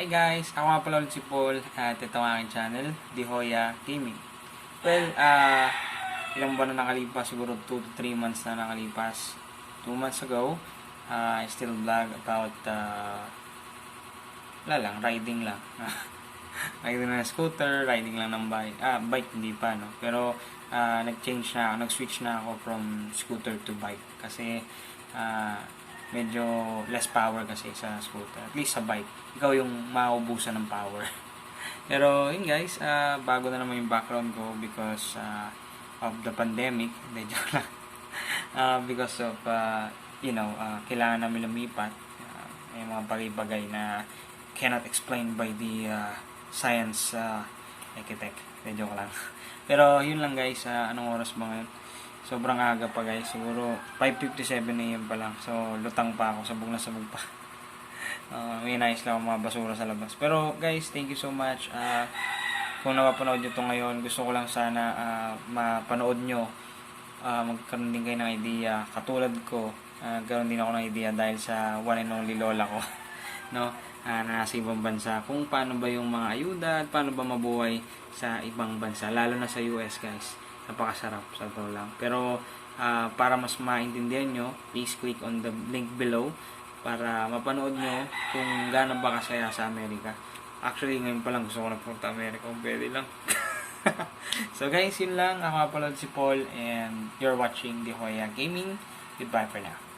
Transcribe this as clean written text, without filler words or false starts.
Hi guys! Ako nga pala ulit si Paul at ito ang aking channel, Di Hoya Gaming. Well, ilang buwan na nakalipas, siguro 2 to 3 months na nakalipas. 2 months ago, I still vlog about, riding lang. Riding lang ng scooter, riding lang ng bike. Bike hindi pa, no? Pero, nag-switch na ako from scooter to bike. Kasi, medyo less power kasi sa scooter. At least sa bike, ikaw yung mauubusan ng power. Pero yun guys, bago na naman yung background ko because of the pandemic. Medyo lang. Because of, kailangan namin lumipat. May mga bagay-bagay na cannot explain by the science architect. Medyo lang. Pero yun lang guys, anong oras ba ngayon? Sobrang aga pa guys, siguro 5:57 AM pa lang. So, lutang pa ako, sabog na sabog pa. May nais lang mga basura sa labas. Pero guys, thank you so much. Kung napapanood nyo ito ngayon, gusto ko lang sana mapanood nyo. Magkaroon din kayo ng idea. Katulad ko, ganoon din ako ng idea dahil sa one and only lola ko. No? Na nasa ibang bansa. Kung paano ba yung mga ayuda at paano ba mabuhay sa ibang bansa. Lalo na sa US guys. Napakasarap sa totoo lang. Pero para mas maintindihan nyo, please click on the link below para mapanood nyo kung gaano ba kasaya sa Amerika. Actually, ngayon pa lang gusto ko na punta Amerika kung pwede lang. So guys, yun lang. Ako nga pala si Paul and you're watching The Hoya Gaming. Goodbye for now.